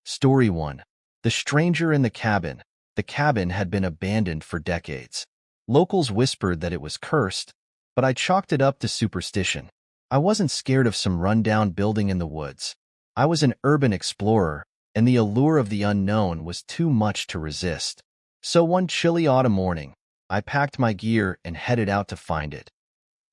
Story 1. The Stranger in the Cabin. The cabin had been abandoned for decades. Locals whispered that it was cursed, but I chalked it up to superstition. I wasn't scared of some rundown building in the woods. I was an urban explorer, and the allure of the unknown was too much to resist. So one chilly autumn morning, I packed my gear and headed out to find it.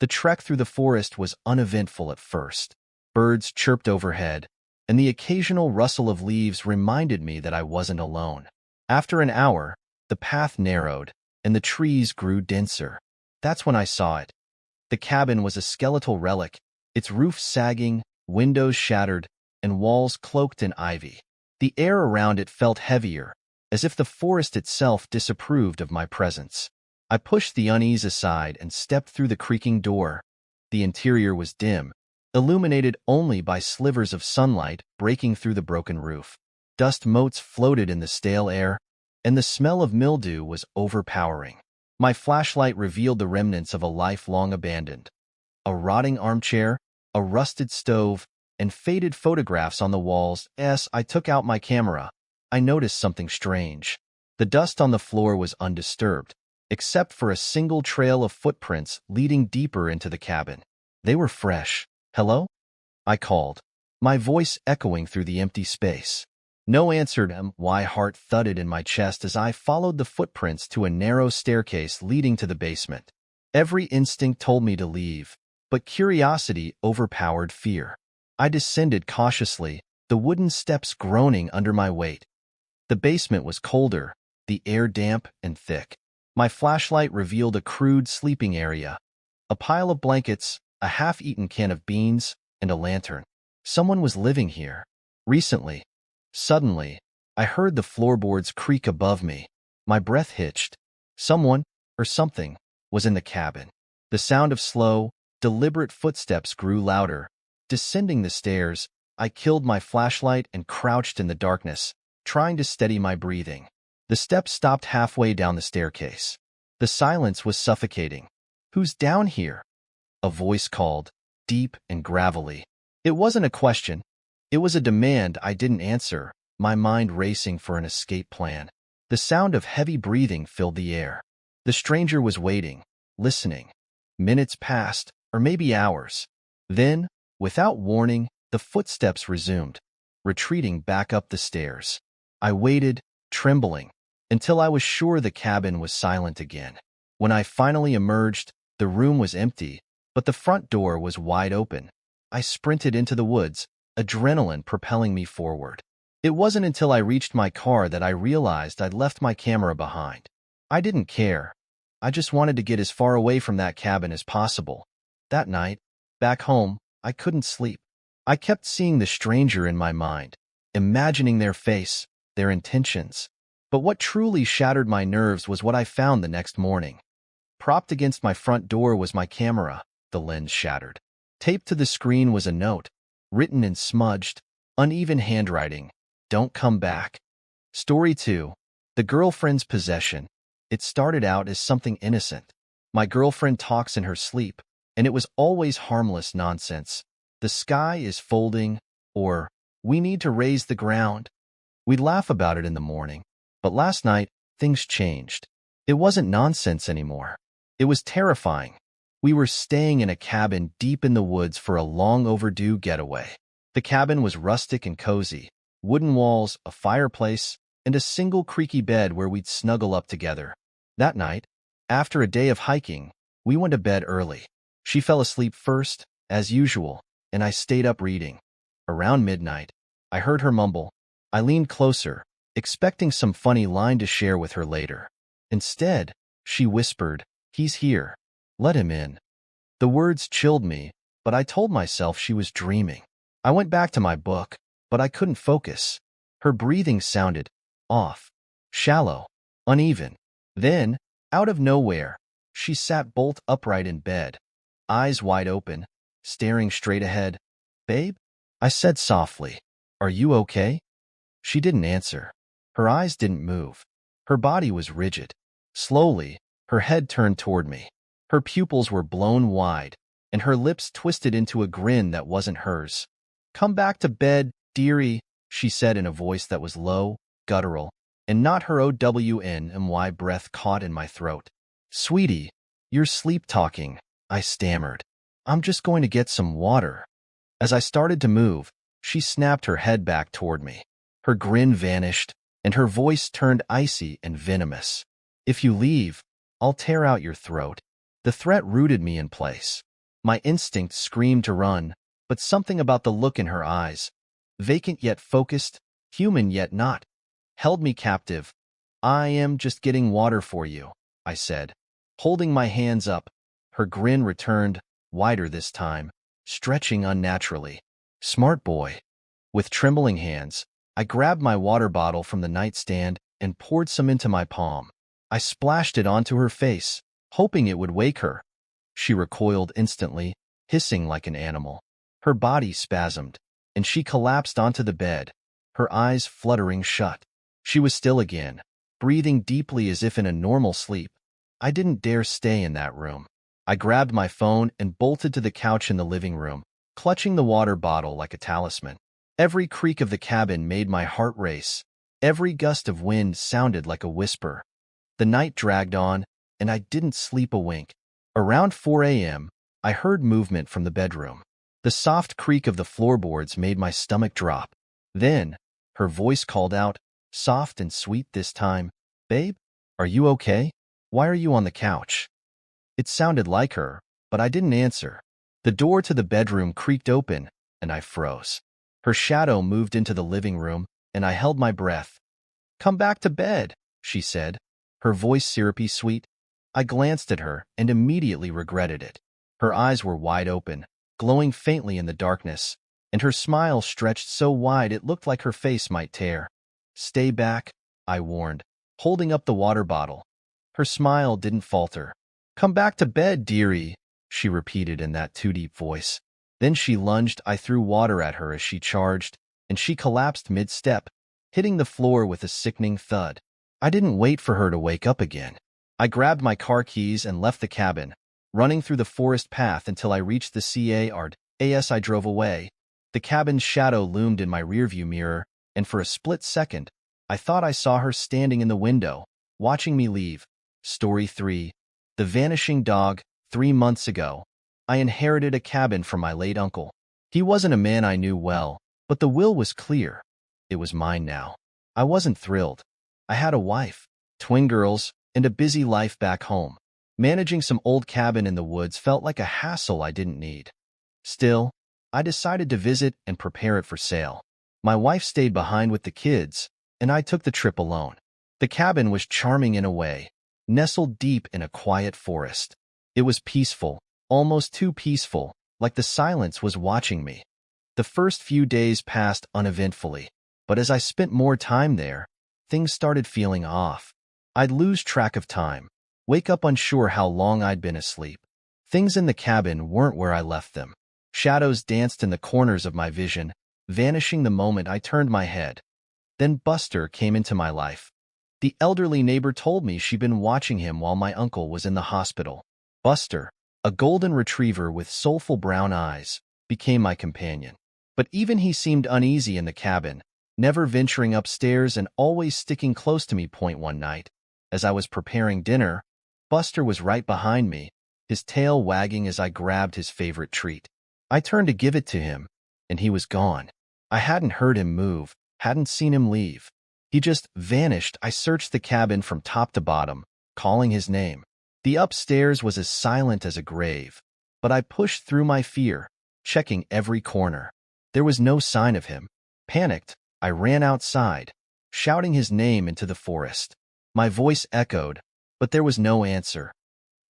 The trek through the forest was uneventful at first. Birds chirped overhead, and the occasional rustle of leaves reminded me that I wasn't alone. After an hour, the path narrowed, and the trees grew denser. That's when I saw it. The cabin was a skeletal relic, its roof sagging, windows shattered, and walls cloaked in ivy. The air around it felt heavier, as if the forest itself disapproved of my presence. I pushed the unease aside and stepped through the creaking door. The interior was dim, illuminated only by slivers of sunlight breaking through the broken roof. Dust motes floated in the stale air, and the smell of mildew was overpowering. My flashlight revealed the remnants of a life long abandoned. A rotting armchair, a rusted stove, and faded photographs on the walls. As I took out my camera, I noticed something strange. The dust on the floor was undisturbed, except for a single trail of footprints leading deeper into the cabin. They were fresh. "Hello?" I called, my voice echoing through the empty space. No answer. My heart thudded in my chest as I followed the footprints to a narrow staircase leading to the basement. Every instinct told me to leave, but curiosity overpowered fear. I descended cautiously, the wooden steps groaning under my weight. The basement was colder, the air damp and thick. My flashlight revealed a crude sleeping area. A pile of blankets, a half-eaten can of beans, and a lantern. Someone was living here. Recently. Suddenly, I heard the floorboards creak above me. My breath hitched. Someone, or something, was in the cabin. The sound of slow, deliberate footsteps grew louder. Descending the stairs, I killed my flashlight and crouched in the darkness, trying to steady my breathing. The steps stopped halfway down the staircase. The silence was suffocating. "Who's down here?" A voice called, deep and gravelly. It wasn't a question. It was a demand I didn't answer, my mind racing for an escape plan. The sound of heavy breathing filled the air. The stranger was waiting, listening. Minutes passed, or maybe hours. Then, without warning, the footsteps resumed, retreating back up the stairs. I waited, trembling, until I was sure the cabin was silent again. When I finally emerged, the room was empty, but the front door was wide open. I sprinted into the woods, adrenaline propelling me forward. It wasn't until I reached my car that I realized I'd left my camera behind. I didn't care. I just wanted to get as far away from that cabin as possible. That night, back home, I couldn't sleep. I kept seeing the stranger in my mind, imagining their face, their intentions. But what truly shattered my nerves was what I found the next morning. Propped against my front door was my camera, the lens shattered. Taped to the screen was a note, written in smudged, uneven handwriting, "Don't come back." Story 2. The Girlfriend's Possession. It started out as something innocent. My girlfriend talks in her sleep, and it was always harmless nonsense. "The sky is folding," or "We need to raise the ground." We'd laugh about it in the morning, but last night, things changed. It wasn't nonsense anymore. It was terrifying. We were staying in a cabin deep in the woods for a long overdue getaway. The cabin was rustic and cozy, wooden walls, a fireplace, and a single creaky bed where we'd snuggle up together. That night, after a day of hiking, we went to bed early. She fell asleep first, as usual, and I stayed up reading. Around midnight, I heard her mumble. I leaned closer, expecting some funny line to share with her later. Instead, she whispered, "He's here. Let him in." The words chilled me, but I told myself she was dreaming. I went back to my book, but I couldn't focus. Her breathing sounded off, shallow, uneven. Then, out of nowhere, she sat bolt upright in bed, eyes wide open, staring straight ahead. "Babe?" I said softly. "Are you okay?" She didn't answer. Her eyes didn't move. Her body was rigid. Slowly, her head turned toward me. Her pupils were blown wide, and her lips twisted into a grin that wasn't hers. "Come back to bed, dearie," she said in a voice that was low, guttural, and not her OWNMY breath caught in my throat. Sweetie, you're sleep-talking, I stammered. I'm just going to get some water. As I started to move, she snapped her head back toward me. Her grin vanished, and her voice turned icy and venomous. If you leave, I'll tear out your throat. The threat rooted me in place. My instinct screamed to run, but something about the look in her eyes, vacant yet focused, human yet not, held me captive. I am just getting water for you, I said, holding my hands up. Her grin returned, wider this time, stretching unnaturally. Smart boy. With trembling hands, I grabbed my water bottle from the nightstand and poured some into my palm. I splashed it onto her face, hoping it would wake her. She recoiled instantly, hissing like an animal. Her body spasmed, and she collapsed onto the bed, her eyes fluttering shut. She was still again, breathing deeply as if in a normal sleep. I didn't dare stay in that room. I grabbed my phone and bolted to the couch in the living room, clutching the water bottle like a talisman. Every creak of the cabin made my heart race. Every gust of wind sounded like a whisper. The night dragged on, and I didn't sleep a wink. Around 4 a.m., I heard movement from the bedroom. The soft creak of the floorboards made my stomach drop. Then, her voice called out, soft and sweet this time. Babe, are you okay? Why are you on the couch? It sounded like her, but I didn't answer. The door to the bedroom creaked open, and I froze. Her shadow moved into the living room, and I held my breath. Come back to bed, she said, her voice syrupy sweet. I glanced at her and immediately regretted it. Her eyes were wide open, glowing faintly in the darkness, and her smile stretched so wide it looked like her face might tear. Stay back, I warned, holding up the water bottle. Her smile didn't falter. Come back to bed, dearie, she repeated in that too-deep voice. Then she lunged. I threw water at her as she charged, and she collapsed mid-step, hitting the floor with a sickening thud. I didn't wait for her to wake up again. I grabbed my car keys and left the cabin, running through the forest path until I reached the CARD. I drove away. The cabin's shadow loomed in my rearview mirror, and for a split second, I thought I saw her standing in the window, watching me leave. Story 3. The Vanishing Dog. 3 months ago, I inherited a cabin from my late uncle. He wasn't a man I knew well, but the will was clear. It was mine now. I wasn't thrilled. I had a wife, twin girls, and a busy life back home. Managing some old cabin in the woods felt like a hassle I didn't need. Still, I decided to visit and prepare it for sale. My wife stayed behind with the kids, and I took the trip alone. The cabin was charming in a way, nestled deep in a quiet forest. It was peaceful, almost too peaceful, like the silence was watching me. The first few days passed uneventfully, but as I spent more time there, things started feeling off. I'd lose track of time, wake up unsure how long I'd been asleep. Things in the cabin weren't where I left them. Shadows danced in the corners of my vision, vanishing the moment I turned my head. Then Buster came into my life. The elderly neighbor told me she'd been watching him while my uncle was in the hospital. Buster, a golden retriever with soulful brown eyes, became my companion. But even he seemed uneasy in the cabin, never venturing upstairs and always sticking close to me. One night, as I was preparing dinner, Buster was right behind me, his tail wagging as I grabbed his favorite treat. I turned to give it to him, and he was gone. I hadn't heard him move, hadn't seen him leave. He just vanished. I searched the cabin from top to bottom, calling his name. The upstairs was as silent as a grave, but I pushed through my fear, checking every corner. There was no sign of him. Panicked, I ran outside, shouting his name into the forest. My voice echoed, but there was no answer.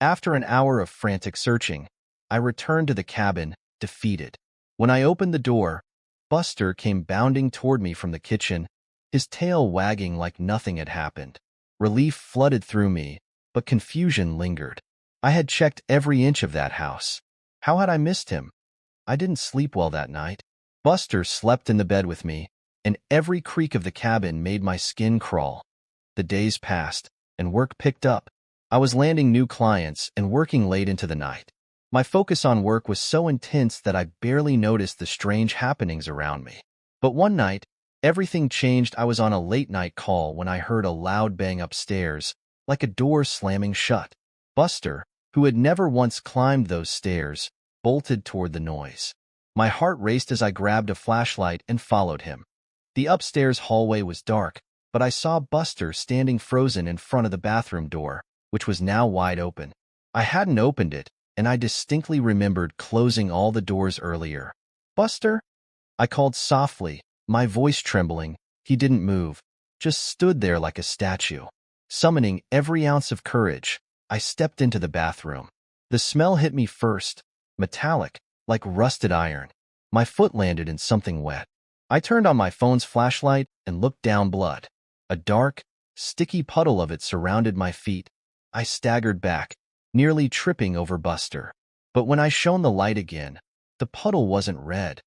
After an hour of frantic searching, I returned to the cabin, defeated. When I opened the door, Buster came bounding toward me from the kitchen, his tail wagging like nothing had happened. Relief flooded through me, but confusion lingered. I had checked every inch of that house. How had I missed him? I didn't sleep well that night. Buster slept in the bed with me, and every creak of the cabin made my skin crawl. The days passed, and work picked up. I was landing new clients and working late into the night. My focus on work was so intense that I barely noticed the strange happenings around me. But one night, Everything changed. I was on a late-night call when I heard a loud bang upstairs, like a door slamming shut. Buster, who had never once climbed those stairs, bolted toward the noise. My heart raced as I grabbed a flashlight and followed him. The upstairs hallway was dark, but I saw Buster standing frozen in front of the bathroom door, which was now wide open. I hadn't opened it, and I distinctly remembered closing all the doors earlier. "Buster?" I called softly, my voice trembling. He didn't move, just stood there like a statue. Summoning every ounce of courage, I stepped into the bathroom. The smell hit me first, metallic, like rusted iron. My foot landed in something wet. I turned on my phone's flashlight and looked down. Blood. A dark, sticky puddle of it surrounded my feet. I staggered back, nearly tripping over Buster. But when I shone the light again, the puddle wasn't red.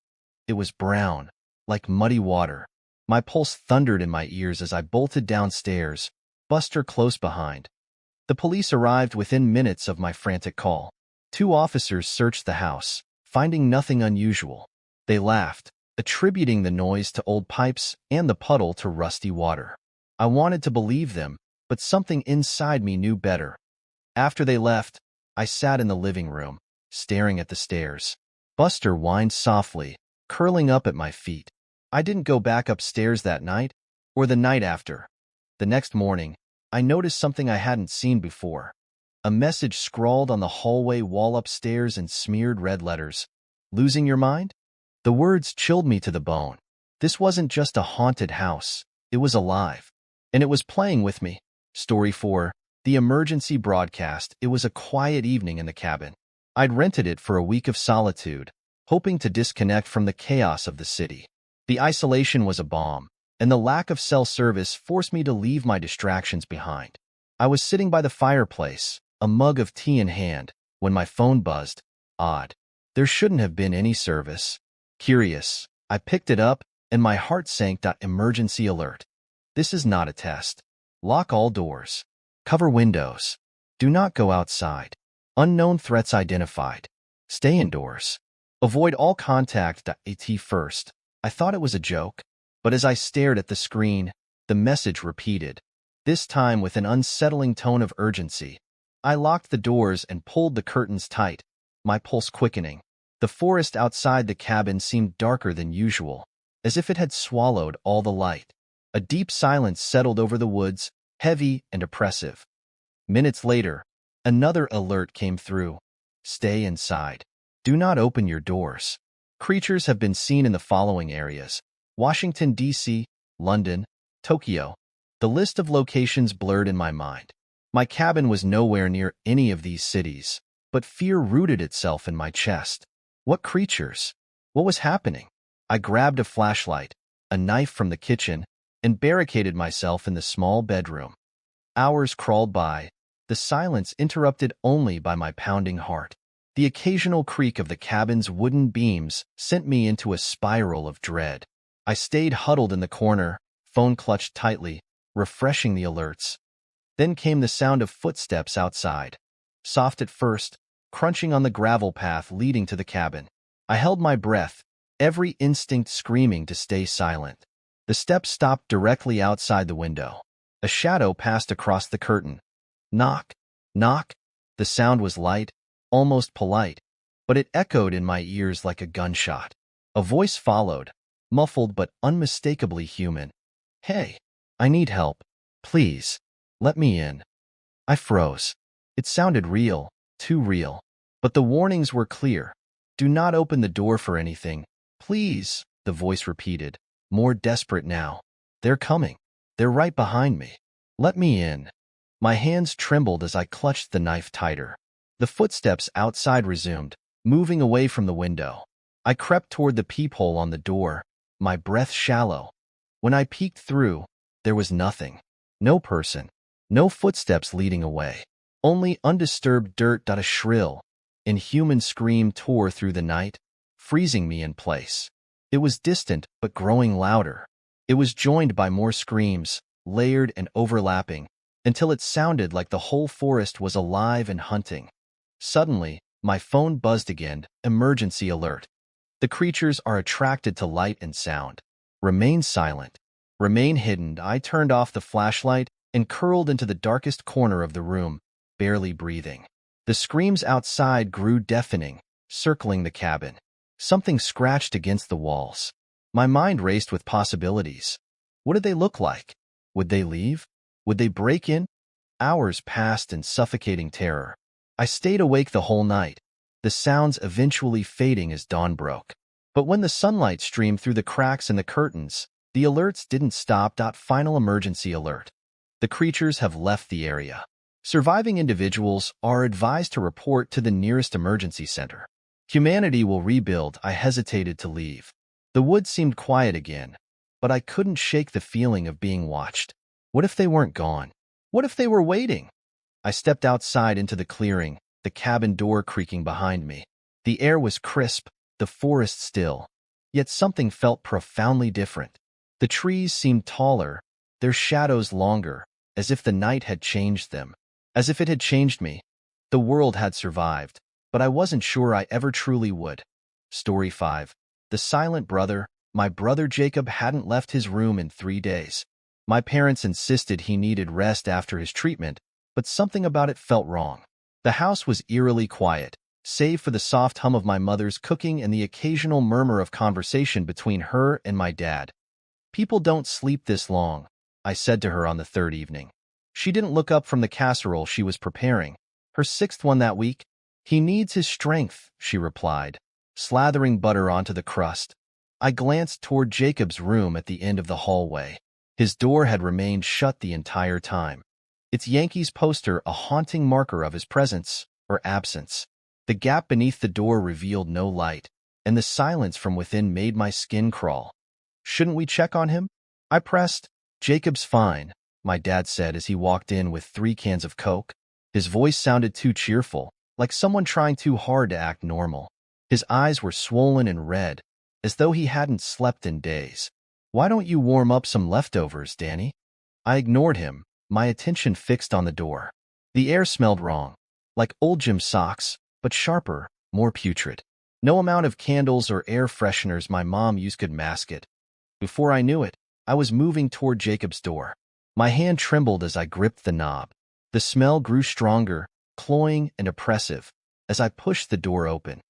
It was brown, like muddy water. My pulse thundered in my ears as I bolted downstairs, Buster close behind. The police arrived within minutes of my frantic call. 2 officers searched the house, finding nothing unusual. They laughed, attributing the noise to old pipes and the puddle to rusty water. I wanted to believe them, but something inside me knew better. After they left, I sat in the living room, staring at the stairs. Buster whined softly, curling up at my feet. I didn't go back upstairs that night, or the night after. The next morning, I noticed something I hadn't seen before. A message scrawled on the hallway wall upstairs in smeared red letters. "Losing your mind?" The words chilled me to the bone. This wasn't just a haunted house. It was alive. And it was playing with me. Story 4. The emergency broadcast. It was a quiet evening in the cabin. I'd rented it for a week of solitude, hoping to disconnect from the chaos of the city. The isolation was a balm, and the lack of cell service forced me to leave my distractions behind. I was sitting by the fireplace, a mug of tea in hand, when my phone buzzed. Odd. There shouldn't have been any service. Curious, I picked it up, and my heart sank. Emergency alert. This is not a test. Lock all doors. Cover windows. Do not go outside. Unknown threats identified. Stay indoors. Avoid all contact. At first, I thought it was a joke, but as I stared at the screen, the message repeated, this time with an unsettling tone of urgency. I locked the doors and pulled the curtains tight, my pulse quickening. The forest outside the cabin seemed darker than usual, as if it had swallowed all the light. A deep silence settled over the woods, heavy and oppressive. Minutes later, another alert came through. Stay inside. Do not open your doors. Creatures have been seen in the following areas: Washington, D.C., London, Tokyo. The list of locations blurred in my mind. My cabin was nowhere near any of these cities, but fear rooted itself in my chest. What creatures? What was happening? I grabbed a flashlight, a knife from the kitchen, and barricaded myself in the small bedroom. Hours crawled by, the silence interrupted only by my pounding heart. The occasional creak of the cabin's wooden beams sent me into a spiral of dread. I stayed huddled in the corner, phone clutched tightly, refreshing the alerts. Then came the sound of footsteps outside. Soft at first, crunching on the gravel path leading to the cabin. I held my breath, every instinct screaming to stay silent. The steps stopped directly outside the window. A shadow passed across the curtain. Knock, knock. The sound was light, almost polite, but it echoed in my ears like a gunshot. A voice followed, muffled but unmistakably human. "Hey, I need help. Please, let me in." I froze. It sounded real, too real. But the warnings were clear. Do not open the door for anything. Please, the voice repeated, more desperate now. They're coming. They're right behind me. Let me in. My hands trembled as I clutched the knife tighter. The footsteps outside resumed, moving away from the window. I crept toward the peephole on the door, my breath shallow. When I peeked through, there was nothing. No person. No footsteps leading away. Only undisturbed dirt. A shrill, inhuman scream tore through the night, freezing me in place. It was distant but growing louder. It was joined by more screams, layered and overlapping, until it sounded like the whole forest was alive and hunting. Suddenly, my phone buzzed again. Emergency alert. The creatures are attracted to light and sound. Remain silent. Remain hidden. I turned off the flashlight and curled into the darkest corner of the room, barely breathing. The screams outside grew deafening, circling the cabin. Something scratched against the walls. My mind raced with possibilities. What did they look like? Would they leave? Would they break in? Hours passed in suffocating terror. I stayed awake the whole night, the sounds eventually fading as dawn broke. But when the sunlight streamed through the cracks in the curtains, the alerts didn't stop. Final emergency alert. The creatures have left the area. Surviving individuals are advised to report to the nearest emergency center. Humanity will rebuild. I hesitated to leave. The woods seemed quiet again, but I couldn't shake the feeling of being watched. What if they weren't gone? What if they were waiting? I stepped outside into the clearing, the cabin door creaking behind me. The air was crisp, the forest still. Yet something felt profoundly different. The trees seemed taller, their shadows longer, as if the night had changed them. As if it had changed me. The world had survived, but I wasn't sure I ever truly would. Story 5. The Silent Brother. My brother Jacob hadn't left his room in 3 days. My parents insisted he needed rest after his treatment, but something about it felt wrong. The house was eerily quiet, save for the soft hum of my mother's cooking and the occasional murmur of conversation between her and my dad. "People don't sleep this long," I said to her on the third evening. She didn't look up from the casserole she was preparing, her 6th one that week. "He needs his strength," she replied, slathering butter onto the crust. I glanced toward Jacob's room at the end of the hallway. His door had remained shut the entire time, its Yankees poster a haunting marker of his presence or absence. The gap beneath the door revealed no light, and the silence from within made my skin crawl. "Shouldn't we check on him?" I pressed. "Jacob's fine," my dad said as he walked in with 3 cans of Coke. His voice sounded too cheerful, like someone trying too hard to act normal. His eyes were swollen and red, as though he hadn't slept in days. "Why don't you warm up some leftovers, Danny?" I ignored him, my attention fixed on the door. The air smelled wrong, like old Jim's socks, but sharper, more putrid. No amount of candles or air fresheners my mom used could mask it. Before I knew it, I was moving toward Jacob's door. My hand trembled as I gripped the knob. The smell grew stronger, cloying and oppressive, as I pushed the door open.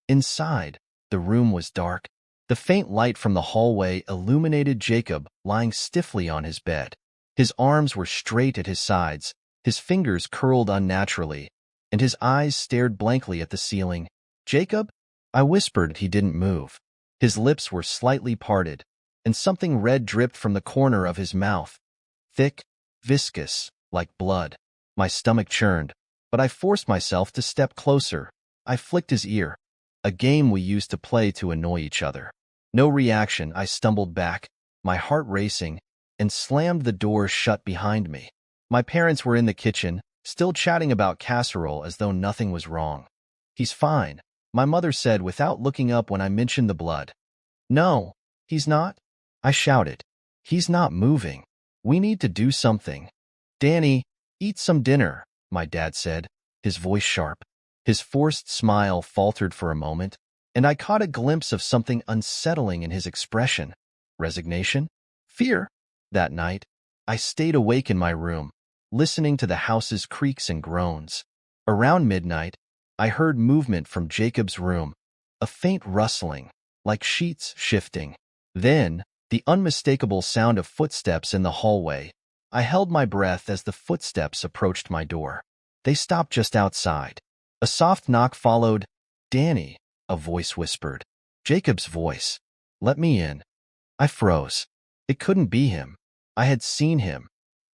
Inside, the room was dark. The faint light from the hallway illuminated Jacob lying stiffly on his bed. His arms were straight at his sides, his fingers curled unnaturally, and his eyes stared blankly at the ceiling. "Jacob?" I whispered. He didn't move. His lips were slightly parted, and something red dripped from the corner of his mouth. Thick, viscous, like blood. My stomach churned, but I forced myself to step closer. I flicked his ear, a game we used to play to annoy each other. No reaction. I stumbled back, my heart racing, and slammed the door shut behind me. My parents were in the kitchen, still chatting about casserole as though nothing was wrong. "He's fine," my mother said without looking up when I mentioned the blood. "No, he's not," I shouted. "He's not moving. We need to do something." "Danny, eat some dinner," my dad said, his voice sharp. His forced smile faltered for a moment, and I caught a glimpse of something unsettling in his expression. Resignation? Fear? That night, I stayed awake in my room, listening to the house's creaks and groans. Around midnight, I heard movement from Jacob's room, a faint rustling, like sheets shifting. Then, the unmistakable sound of footsteps in the hallway. I held my breath as the footsteps approached my door. They stopped just outside. A soft knock followed. "Danny," a voice whispered. Jacob's voice. "Let me in." I froze. It couldn't be him. I had seen him.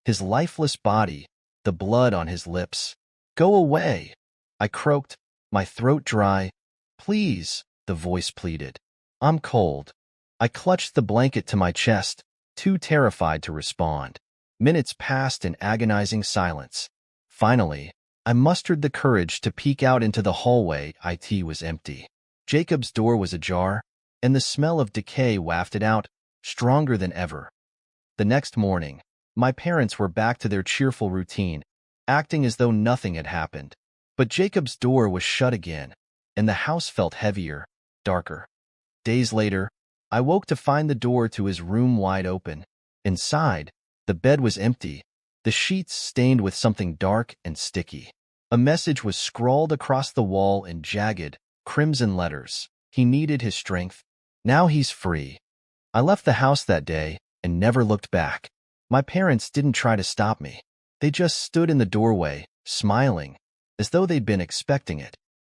His lifeless body, the blood on his lips. "Go away," I croaked, my throat dry. "Please," the voice pleaded. "I'm cold." I clutched the blanket to my chest, too terrified to respond. Minutes passed in agonizing silence. Finally, I mustered the courage to peek out into the hallway. It was empty. Jacob's door was ajar, and the smell of decay wafted out, stronger than ever. The next morning, my parents were back to their cheerful routine, acting as though nothing had happened. But Jacob's door was shut again, and the house felt heavier, darker. Days later, I woke to find the door to his room wide open. Inside, the bed was empty, the sheets stained with something dark and sticky. A message was scrawled across the wall in jagged, crimson letters. He needed his strength. Now he's free. I left the house that day and never looked back. My parents didn't try to stop me. They just stood in the doorway, smiling, as though they'd been expecting it.